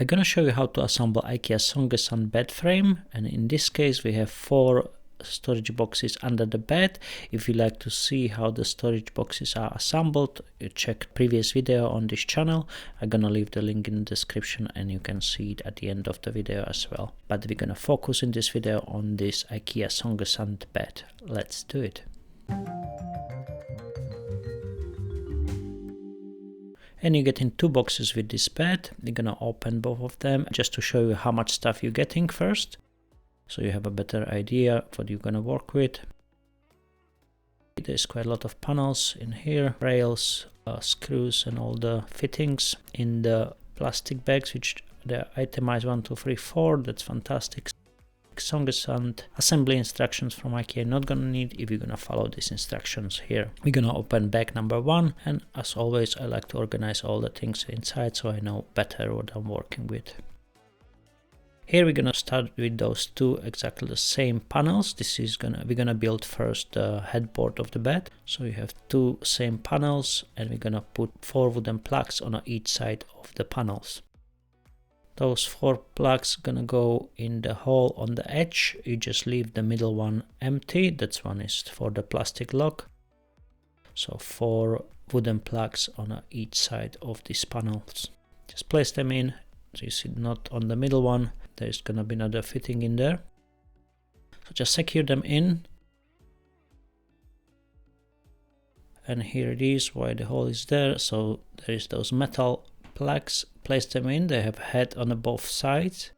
I'm gonna show you how to assemble IKEA Songesand bed frame, and in this case we have 4 storage boxes under the bed. If you like to see how the storage boxes are assembled, you check previous video on this channel. I'm gonna leave the link in the description and you can see it at the end of the video as well. But we're gonna focus in this video on this IKEA Songesand bed. Let's do it. And you get in 2 boxes with this bed. You're gonna open both of them just to show you how much stuff you're getting first, so you have a better idea what you're gonna work with. There's quite a lot of panels in here, rails, screws and all the fittings in the plastic bags, which the itemized 1, 2, 3, 4. That's fantastic. Songesand assembly instructions from IKEA you're not gonna need if you're gonna follow these instructions here. We're gonna open bag number 1, and as always I like to organize all the things inside so I know better what I'm working with. Here we're gonna start with those 2 exactly the same panels. We're gonna build first the headboard of the bed. So you have 2 same panels, and we're gonna put 4 wooden plugs on each side of the panels. Those 4 plugs gonna go in the hole on the edge. You just leave the middle one empty. That one is for the plastic lock. So 4 wooden plugs on each side of these panels. Just place them in. So you see not on the middle one. There's gonna be another fitting in there. So just secure them in. And here it is why the hole is there. So there is those metal plugs, place them in. They have head on both sides,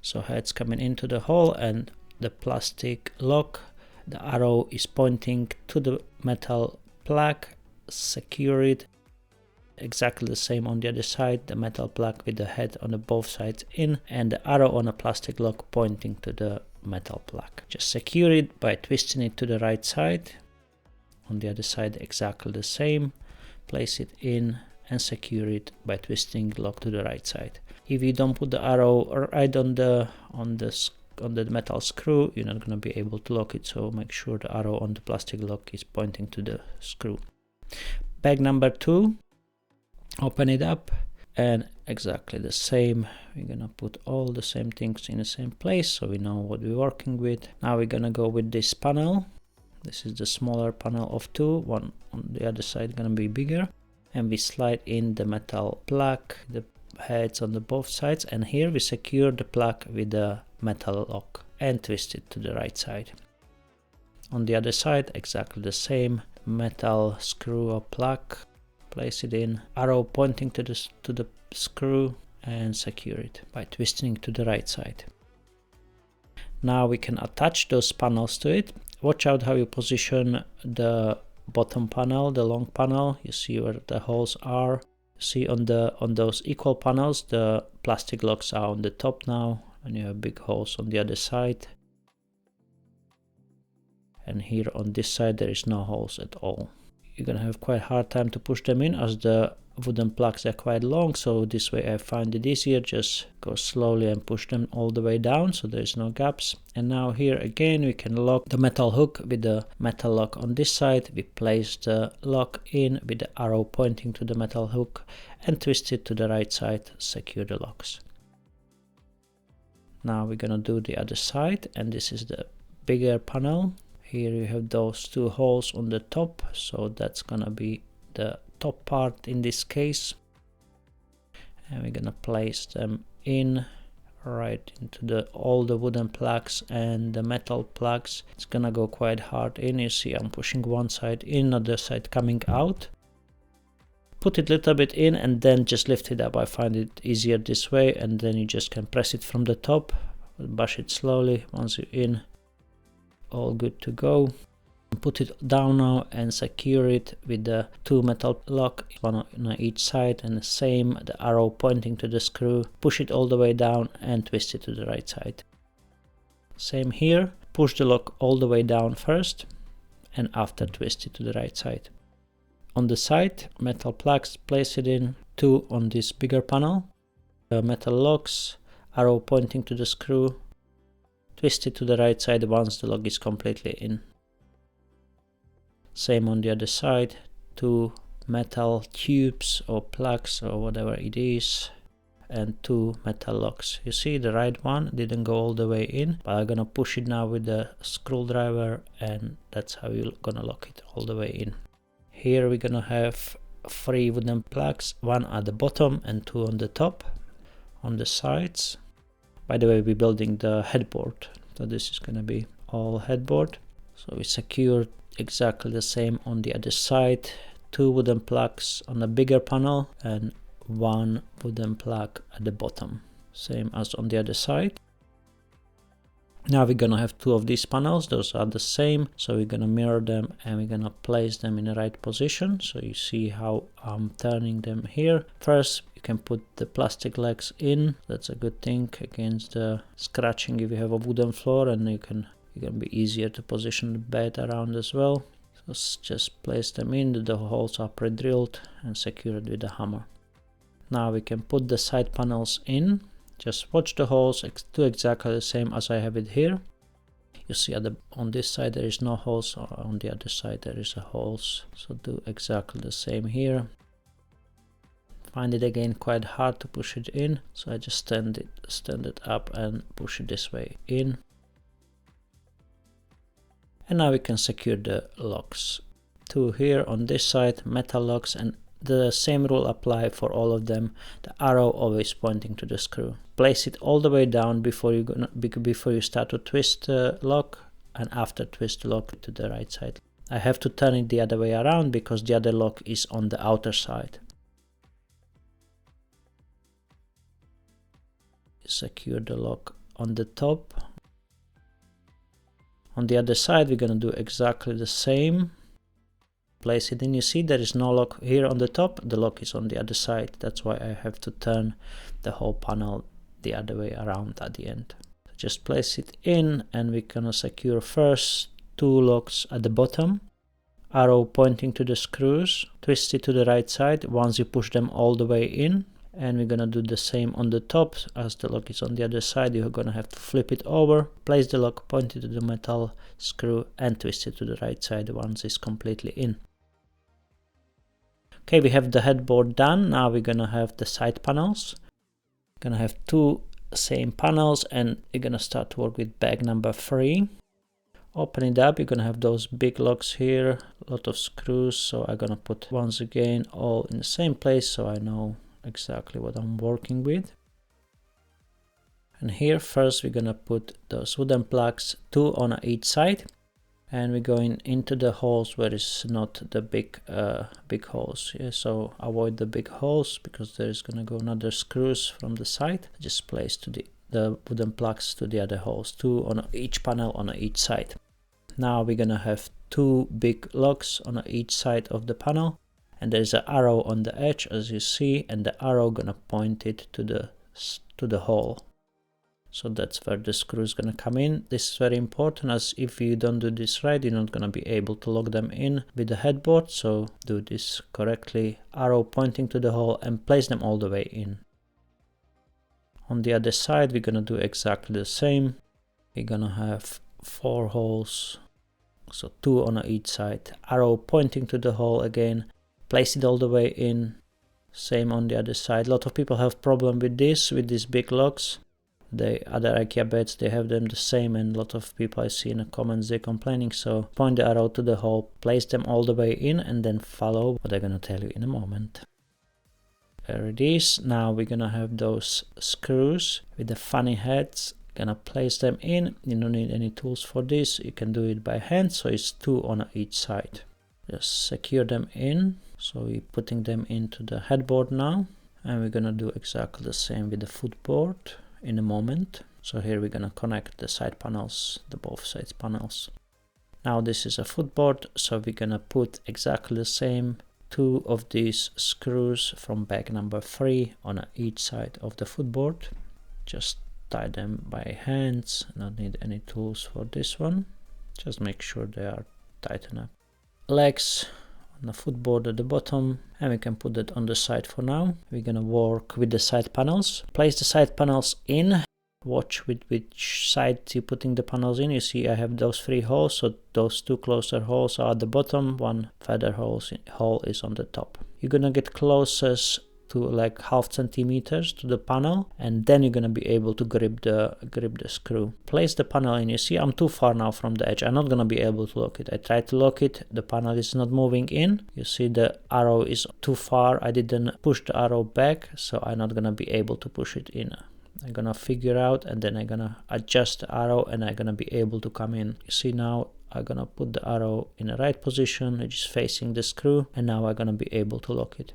so heads coming into the hole, and the plastic lock, the arrow is pointing to the metal plug. Secure it. Exactly the same on the other side, the metal plug with the head on both sides in, and the arrow on a plastic lock pointing to the metal plug. Just secure it by twisting it to the right side. On the other side exactly the same. Place it in and secure it by twisting the lock to the right side. If you don't put the arrow right on the metal screw, you're not going to be able to lock it, so make sure the arrow on the plastic lock is pointing to the screw. Bag number 2, open it up, and exactly the same. We're going to put all the same things in the same place so we know what we're working with. Now we're going to go with this panel. This is the smaller panel of 2, one on the other side going to be bigger. And we slide in the metal plug, the heads on the both sides, and here we secure the plug with the metal lock and twist it to the right side. On the other side exactly the same, metal screw or plug, place it in, arrow pointing to the screw, and secure it by twisting to the right side. Now we can attach those panels to it. Watch out how you position the bottom panel, the long panel. You see where the holes are. See on those equal panels the plastic locks are on the top now, and you have big holes on the other side. And here on this side there is no holes at all. You're gonna have quite hard time to push them in as the wooden plugs are quite long, so this way I find it easier. Just go slowly and push them all the way down so there's no gaps. And now here again we can lock the metal hook with the metal lock on this side. We place the lock in with the arrow pointing to the metal hook and twist it to the right side, secure the locks. Now we're gonna do the other side, and this is the bigger panel. Here you have those 2 holes on the top, so that's gonna be the top part in this case, and we're gonna place them in right into all the wooden plugs and the metal plugs. It's gonna go quite hard in. You see I'm pushing one side in, other side coming out. Put it a little bit in and then just lift it up. I find it easier this way, and then you just can press it from the top, bash it slowly. Once you're in, all good to go. Put it down now and secure it with the 2 metal lock, one on each side, and the same, the arrow pointing to the screw. Push it all the way down and twist it to the right side. Same here, push the lock all the way down first and after twist it to the right side. On the side, metal plugs, place it in, 2 on this bigger panel. The metal locks, arrow pointing to the screw, twist it to the right side once the lock is completely in. Same on the other side, 2 metal tubes or plugs or whatever it is, and 2 metal locks. You see the right one didn't go all the way in, but I'm gonna push it now with the screwdriver, and that's how you're gonna lock it all the way in. Here we're gonna have 3 wooden plugs, 1 at the bottom and 2 on the top, on the sides. By the way, we're building the headboard, so this is gonna be all headboard. So we secured exactly the same on the other side. 2 wooden plugs on the bigger panel and 1 wooden plug at the bottom, same as on the other side. Now we're gonna have 2 of these panels, those are the same, so we're gonna mirror them and we're gonna place them in the right position. So you see how I'm turning them here. First you can put the plastic legs in, that's a good thing against the scratching if you have a wooden floor, and it can be easier to position the bed around as well. So just place them in, the holes are pre-drilled, and secured with a hammer. Now we can put the side panels in. Just watch the holes, do exactly the same as I have it here. You see on this side there is no holes, or on the other side there is a holes. So do exactly the same here. Find it again quite hard to push it in, so I just stand it up and push it this way in. And now we can secure the locks. 2 here on this side, metal locks, and the same rule apply for all of them. The arrow always pointing to the screw. Place it all the way down before you start to twist the lock, and after twist the lock to the right side. I have to turn it the other way around because the other lock is on the outer side. Secure the lock on the top. On the other side we're gonna do exactly the same. Place it in. You see there is no lock here on the top, the lock is on the other side. That's why I have to turn the whole panel the other way around at the end. Just place it in, and we're gonna secure first 2 locks at the bottom. Arrow pointing to the screws. Twist it to the right side once you push them all the way in. And we're gonna do the same on the top. As the lock is on the other side, you're gonna have to flip it over, place the lock, point it to the metal screw, and twist it to the right side once it's completely in. Okay, we have the headboard done. Now we're gonna have the side panels. We're gonna have 2 same panels, and we're gonna start to work with bag number 3. Open it up, you're gonna have those big locks here, a lot of screws, so I'm gonna put once again all in the same place so I know exactly what I'm working with. And here first we're gonna put those wooden plugs, 2 on each side, and we're going into the holes where it's not the big holes. Yeah, so avoid the big holes because there is gonna go another screws from the side. Just place to the wooden plugs to the other holes, 2 on each panel on each side. Now we're gonna have 2 big locks on each side of the panel, and there's an arrow on the edge as you see, and the arrow gonna point it to the hole. So that's where the screw is gonna come in. This is very important, as if you don't do this right, you're not gonna be able to lock them in with the headboard. So do this correctly, arrow pointing to the hole, and place them all the way in. On the other side we're gonna do exactly the same. We're gonna have 4 holes, so 2 on each side, arrow pointing to the hole again, place it all the way in. Same on the other side. A lot of people have problem with these big locks. The other IKEA beds, they have them the same, and a lot of people I see in the comments, they're complaining. So point the arrow to the hole, place them all the way in, and then follow what I'm gonna tell you in a moment. There it is. Now we're gonna have those screws with the funny heads. Gonna place them in. You don't need any tools for this, you can do it by hand. So it's 2 on each side. Just secure them in. So we're putting them into the headboard now, and we're gonna do exactly the same with the footboard in a moment. So here we're gonna connect the side panels, the both sides panels. Now this is a footboard, so we're gonna put exactly the same 2 of these screws from bag number 3 on each side of the footboard. Just tie them by hands, not need any tools for this one. Just make sure they are tight enough. Legs on the footboard at the bottom, and we can put that on the side for now. We're gonna work with the side panels. Place the side panels in. Watch with which side you're putting the panels in. You see I have those 3 holes, so those 2 closer holes are at the bottom, 1 further hole is on the top. You're gonna get closest to like half centimeters to the panel, and then you're gonna be able to grip the screw. Place the panel in. You see I'm too far now from the edge. I'm not gonna be able to lock it. I tried to lock it, the panel is not moving in. You see the arrow is too far. I didn't push the arrow back, so I'm not gonna be able to push it in. I'm gonna figure out, and then I'm gonna adjust the arrow, and I'm gonna be able to come in. You see now I'm gonna put the arrow in the right position, which is facing the screw, and now I'm gonna be able to lock it.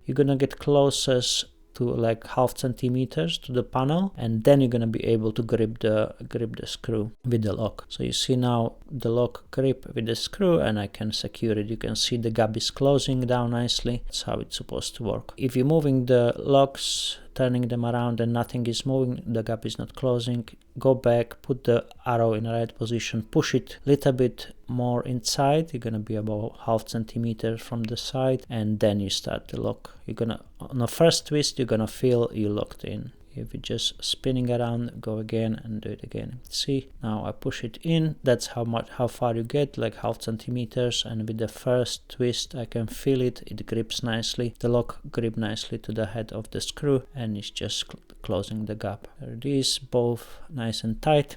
You're gonna get closest to like half centimeters to the panel, and then you're gonna be able to grip the screw with the lock. So you see now the lock grip with the screw, and I can secure it. You can see the gap is closing down nicely. That's how it's supposed to work. If you're moving the locks, turning them around and nothing is moving, the gap is not closing, go back, put the arrow in the right position, push it a little bit more inside. You're gonna be about half centimeter from the side, and then you start the lock. You're gonna, on the first twist, you're gonna feel you locked in. If you're just spinning around, go again and do it again. See, now I push it in. That's how far you get, like half centimeters, and with the first twist I can feel it. It grips nicely. The lock grip nicely to the head of the screw, and it's just closing the gap. There it is, both nice and tight.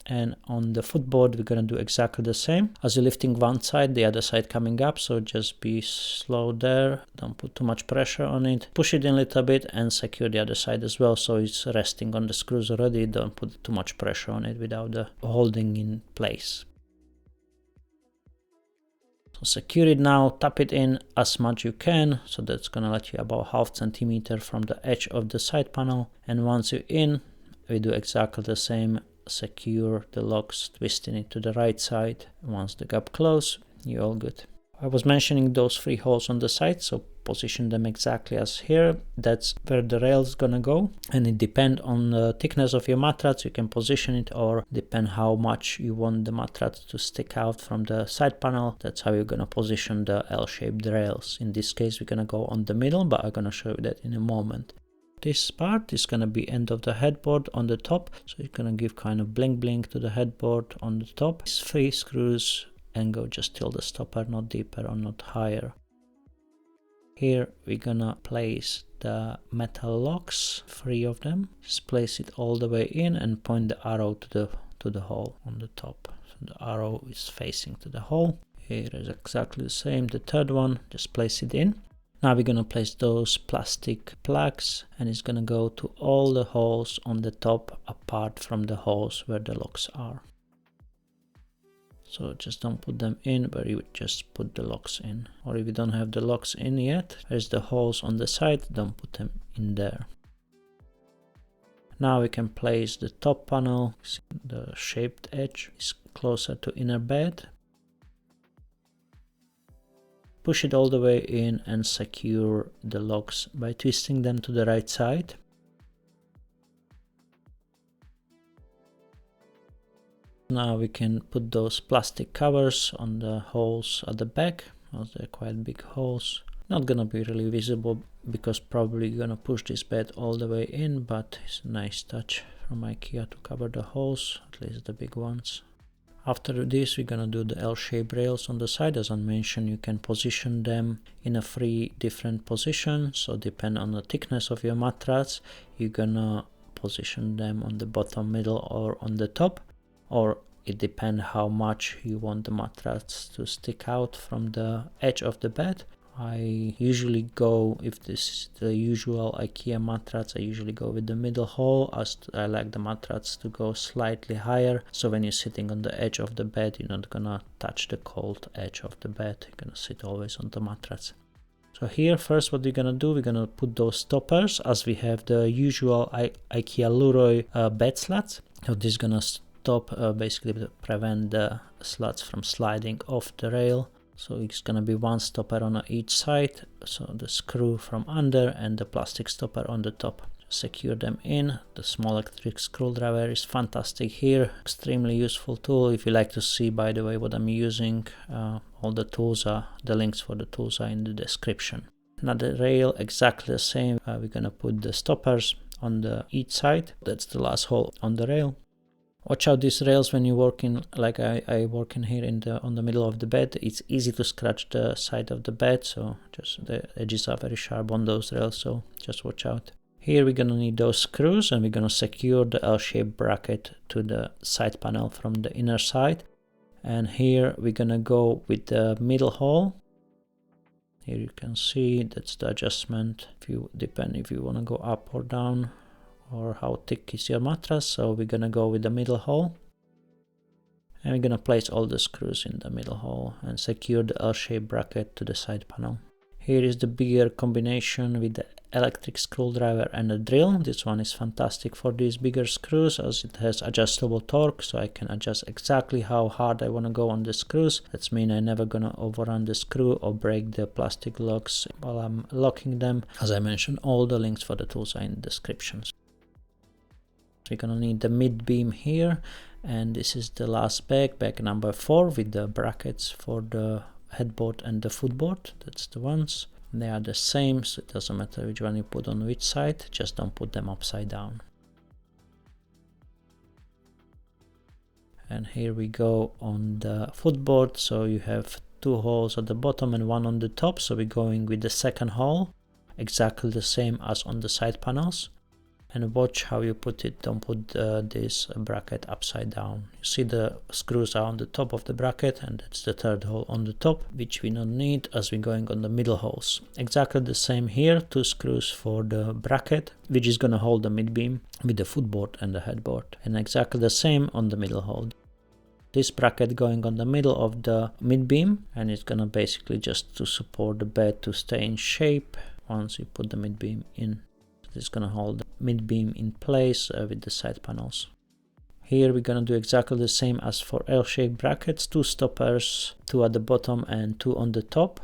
And on the footboard we're gonna do exactly the same. As you're lifting one side, the other side coming up, so just be slow there, don't put too much pressure on it. Push it in a little bit and secure the other side as well, so it's resting on the screws already. Don't put too much pressure on it without the holding in place. So secure it now, tap it in as much you can, so that's gonna let you about half centimeter from the edge of the side panel. And once you're in, we do exactly the same. Secure the locks, twisting it to the right side. Once the gap close, you're all good. I was mentioning those 3 holes on the side, so position them exactly as here. That's where the rail is gonna go, and it depends on the thickness of your mattress. You can position it, or depend how much you want the mattress to stick out from the side panel. That's how you're gonna position the L-shaped rails. In this case we're gonna go on the middle, but I'm gonna show you that in a moment. This part is gonna be end of the headboard on the top, so it's gonna give kind of bling bling to the headboard on the top. It's 3 screws and go just till the stopper, not deeper or not higher. Here we're gonna place the metal locks, 3 of them. Just place it all the way in and point the arrow to the hole on the top. So the arrow is facing to the hole. Here is exactly the same. The third one, just place it in. Now we're gonna place those plastic plugs, and it's gonna go to all the holes on the top apart from the holes where the locks are. So just don't put them in where you would just put the locks in. Or if you don't have the locks in yet, there's the holes on the side, don't put them in there. Now we can place the top panel. See, the shaped edge is closer to inner bed. Push it all the way in and secure the locks by twisting them to the right side. Now we can put those plastic covers on the holes at the back, as they're quite big holes. Not gonna be really visible because probably you're gonna push this bed all the way in, but it's a nice touch from IKEA to cover the holes, at least the big ones. After this we're gonna do the L-shaped rails on the side. As I mentioned, you can position them in a 3 different positions, so depend on the thickness of your mattress, you're gonna position them on the bottom, middle or on the top, or it depends how much you want the mattress to stick out from the edge of the bed. I usually go, if this is the usual IKEA mattress, I usually go with the middle hole, as I like the mattress to go slightly higher, so when you're sitting on the edge of the bed, you're not gonna touch the cold edge of the bed, you're gonna sit always on the mattress. So here first what we're gonna do, we're gonna put those stoppers, as we have the usual IKEA Leroy bed slats. So this is gonna stop, basically to prevent the slats from sliding off the rail. So it's gonna be 1 stopper on each side, so the screw from under and the plastic stopper on the top. Secure them in. The small electric screwdriver is fantastic here, extremely useful tool. If you like to see, by the way, what I'm using, all the tools are, the links for the tools are in the description. Another rail, exactly the same. We're gonna put the stoppers on each side. That's the last hole on the rail. Watch out these rails when you work in, like I work in here in on the middle of the bed. It's easy to scratch the side of the bed, so just the edges are very sharp on those rails, so just watch out. Here we're gonna need those screws, and we're gonna secure the L-shaped bracket to the side panel from the inner side. And here we're gonna go with the middle hole. Here you can see that's the adjustment. If you want to go up or down, or how thick is your mattress. So we're gonna go with the middle hole, and we're gonna place all the screws in the middle hole and secure the L-shaped bracket to the side panel. Here is the bigger combination with the electric screwdriver and a drill. This one is fantastic for these bigger screws as it has adjustable torque, so I can adjust exactly how hard I want to go on the screws. That means I'm never gonna overrun the screw or break the plastic locks while I'm locking them. As I mentioned, all the links for the tools are in the descriptions. We're gonna need the mid beam here, and this is the last bag number 4 with the brackets for the headboard and the footboard. That's the ones. They are the same, so it doesn't matter which one you put on which side, just don't put them upside down. And here we go on the footboard, so you have 2 holes at the bottom and 1 on the top, so we're going with the second hole, exactly the same as on the side panels. And watch how you put it, don't put this bracket upside down. You see the screws are on the top of the bracket, and that's the third hole on the top, which we don't need as we're going on the middle holes. Exactly the same here, 2 screws for the bracket, which is gonna hold the mid beam with the footboard and the headboard. And exactly the same on the middle hole. This bracket going on the middle of the mid beam, and it's gonna basically just to support the bed to stay in shape once you put the mid beam in. It's gonna hold the mid beam in place with the side panels. Here we're gonna do exactly the same as for L-shaped brackets, 2 stoppers, 2 at the bottom and 2 on the top.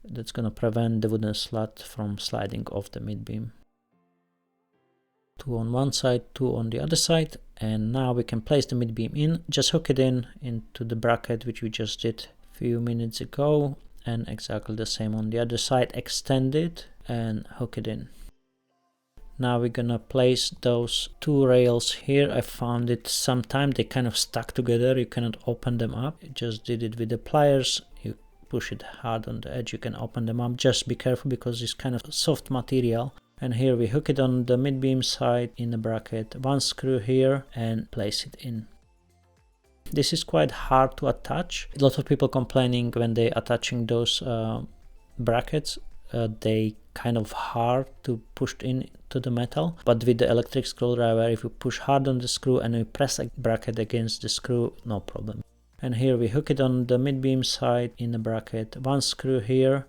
That's gonna prevent the wooden slat from sliding off the mid beam. 2 on one side, 2 on the other side, and now we can place the mid beam in. Just hook it into the bracket which we just did a few minutes ago, and exactly the same on the other side. Extend it and hook it in. Now we're gonna place those 2 rails here. I found it sometime they kind of stuck together, you cannot open them up. I just did it with the pliers. You push it hard on the edge, you can open them up. Just be careful because it's kind of soft material. And here we hook it on the mid beam side in the bracket, 1 screw here, and place it in. This is quite hard to attach. A lot of people complaining when they attaching those brackets, they kind of hard to push in to the metal, but with the electric screwdriver, if you push hard on the screw and you press a bracket against the screw, no problem. And here we hook it on the mid beam side in the bracket, 1 screw here.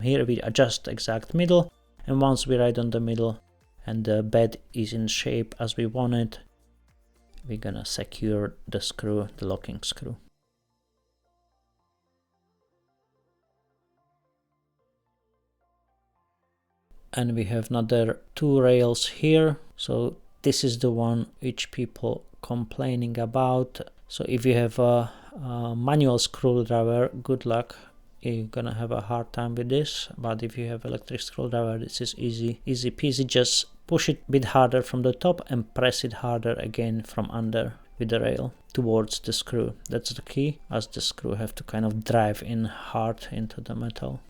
Here we adjust exact middle, and once we're right on the middle and the bed is in shape as we want it, we're gonna secure the screw, the locking screw. And we have another 2 rails here, so this is the one which people complaining about. So if you have a manual screwdriver, good luck, you're gonna have a hard time with this. But if you have electric screwdriver, this is easy peasy. Just push it a bit harder from the top and press it harder again from under with the rail towards the screw. That's the key, as the screw have to kind of drive in hard into the metal.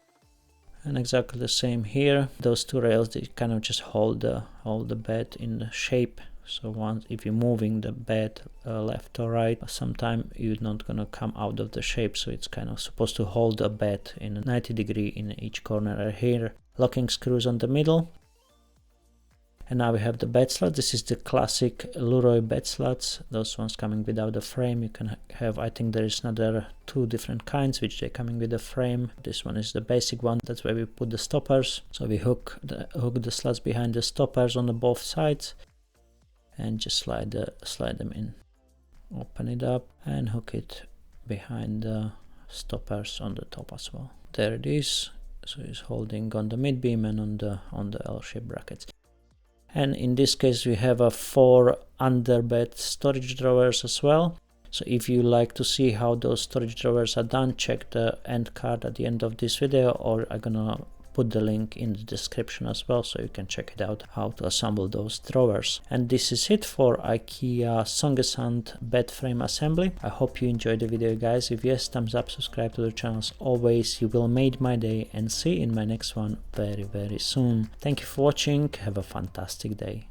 And exactly the same here. Those 2 rails, they kind of just hold the bed in the shape. So once if you're moving the bed left or right, sometimes you're not gonna come out of the shape. So it's kind of supposed to hold the bed in a 90 degree in each corner. Here, locking screws on the middle. And now we have the bed slats. This is the classic Leroy bed slats. Those ones coming without the frame. You can have, I think there is another 2 different kinds which they're coming with a frame. This one is the basic one. That's where we put the stoppers. So we hook the slats behind the stoppers on the both sides, and just slide them in. Open it up and hook it behind the stoppers on the top as well. There it is. So it's holding on the mid beam and on the L-shaped brackets. And in this case we have a 4 underbed storage drawers as well. So if you like to see how those storage drawers are done, check the end card at the end of this video, or I'm gonna put the link in the description as well, so you can check it out how to assemble those drawers. And this is it for IKEA Songesand bed frame assembly. I hope you enjoyed the video, guys. If yes, thumbs up, subscribe to the channel as always. You will make my day, and see you in my next one very soon. Thank you for watching. Have a fantastic day.